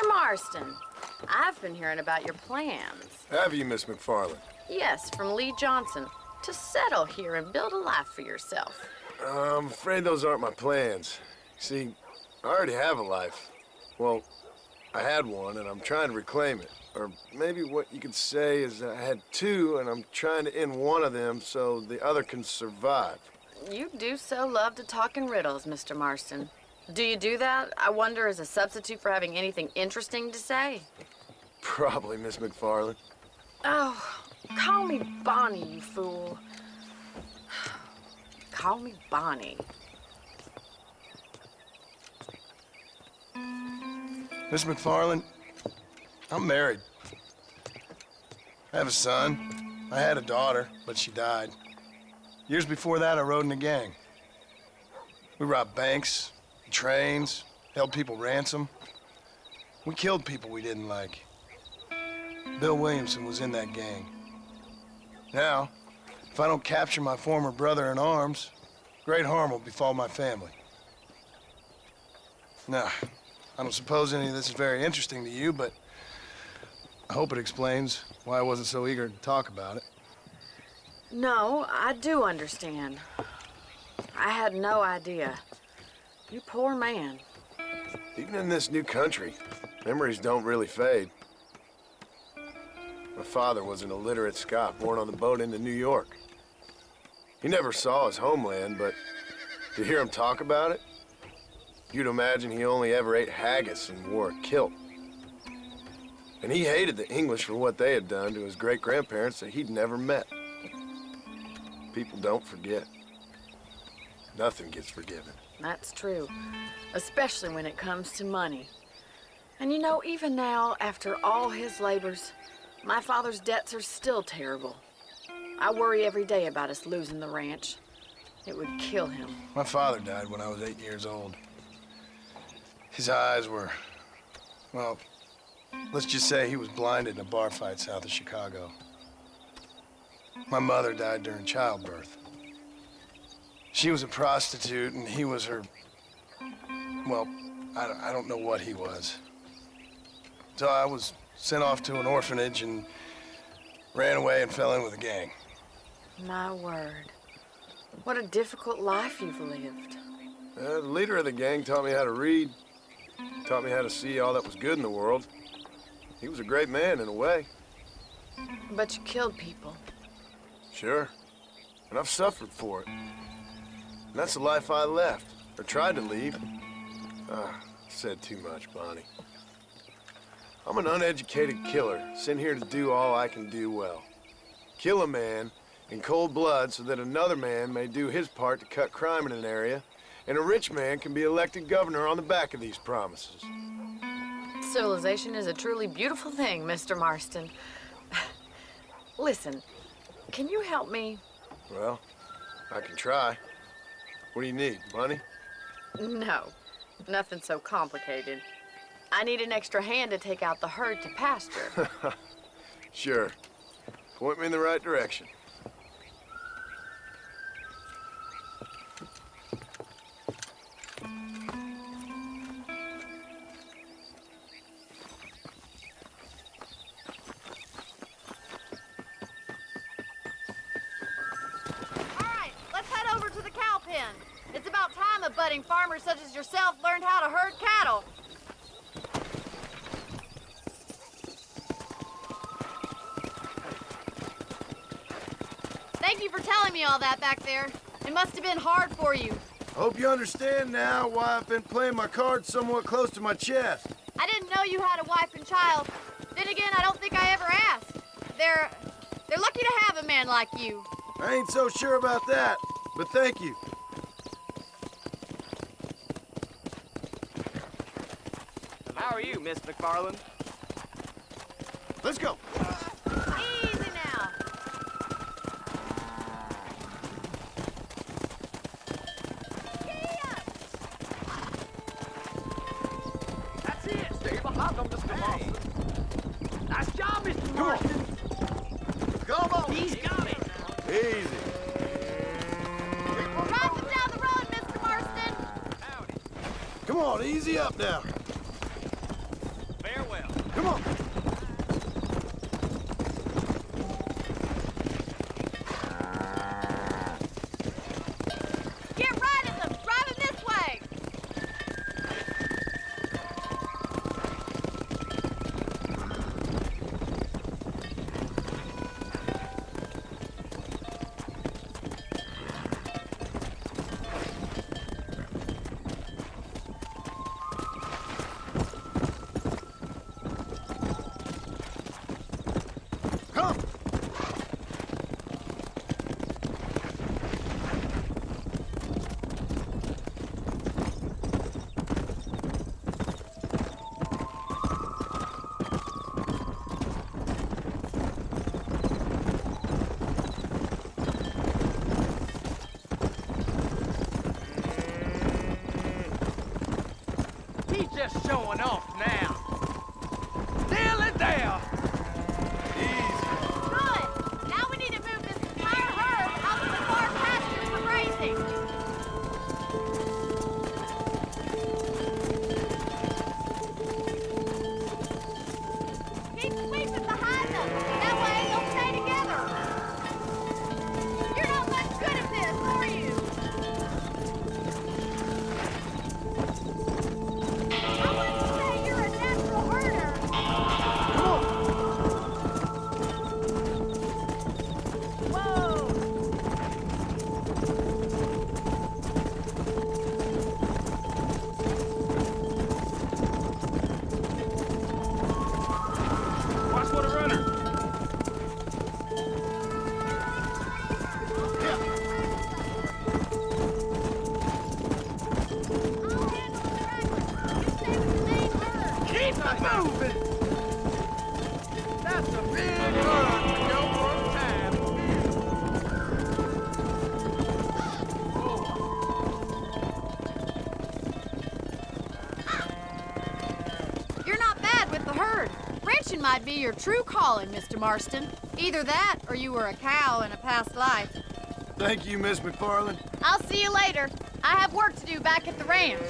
Marston, I've been hearing about your plans. Have you, Miss McFarland? Yes, from Lee Johnson, to settle here and build a life for yourself. I'm afraid those aren't my plans. See, I already have a life. Well, I had one, and I'm trying to reclaim it. Or maybe what you could say is I had two, and I'm trying to end one of them so the other can survive. You do so love to talk in riddles, Mr. Marston. Do you do that, I wonder, as a substitute for having anything interesting to say? Probably, Miss McFarland. Oh, call me Bonnie, you fool. Call me Bonnie. Miss McFarland, I'm married. I have a son. I had a daughter, but she died. Years before that, I rode in a gang. We robbed banks, trains, held people ransom. We killed people we didn't like. Bill Williamson was in that gang. Now, if I don't capture my former brother-in-arms, great harm will befall my family. Now, I don't suppose any of this is very interesting to you, but I hope it explains why I wasn't so eager to talk about it. No, I do understand. I had no idea. You poor man. Even in this new country, memories don't really fade. My father was an illiterate Scot born on the boat into New York. He never saw his homeland, but to hear him talk about it, you'd imagine he only ever ate haggis and wore a kilt. And he hated the English for what they had done to his great-grandparents that he'd never met. People don't forget. Nothing gets forgiven. That's true, especially when it comes to money. And you know, even now, after all his labors, my father's debts are still terrible. I worry every day about us losing the ranch. It would kill him. My father died when I was 8 years old. His eyes were, well, let's just say he was blinded in a bar fight south of Chicago. My mother died during childbirth. She was a prostitute, and he was her, well, I don't know what he was. So I was sent off to an orphanage and ran away and fell in with a gang. My word. What a difficult life you've lived. The leader of the gang taught me how to read, taught me how to see all that was good in the world. He was a great man in a way. But you killed people. Sure. And I've suffered for it. And that's the life I left, or tried to leave. Said too much, Bonnie. I'm an uneducated killer, sent here to do all I can do well. Kill a man in cold blood so that another man may do his part to cut crime in an area, and a rich man can be elected governor on the back of these promises. Civilization is a truly beautiful thing, Mr. Marston. Listen, can you help me? Well, I can try. What do you need, money? No, nothing so complicated. I need an extra hand to take out the herd to pasture. Sure. Point me in the right direction. It's about time a budding farmer such as yourself learned how to herd cattle. Thank you for telling me all that back there. It must have been hard for you. Hope you understand now why I've been playing my cards somewhat close to my chest. I didn't know you had a wife and child. Then again, I don't think I ever asked. They're lucky to have a man like you. I ain't so sure about that, but thank you. How are you, Miss McFarland? Let's go. Easy now. That's it, Steve. I hot on Mr. Marston. Nice job, Mr. Marston. Come on. He's got it. Easy. Drive them down the road, Mr. Marston. Howdy. Come on, easy up now. Fair just showing off now. Nearly there. Good. Now we need to move this entire herd out to the far pastures for grazing. Keep sweeping behind them. That way they'll stay together. You're not much good at this, are you? I wouldn't say you're a natural herder. Whoa! Watch for the runner. I'll handle the tractor. You stay with the main herd. Keep it moving. That's a big herd for your first time. You're not bad with the herd. Ranching might be your true calling, Mr. Marston. Either that, or you were a cow in a past life. Thank you, Miss McFarland. I'll see you later. I have work to do back at the ranch.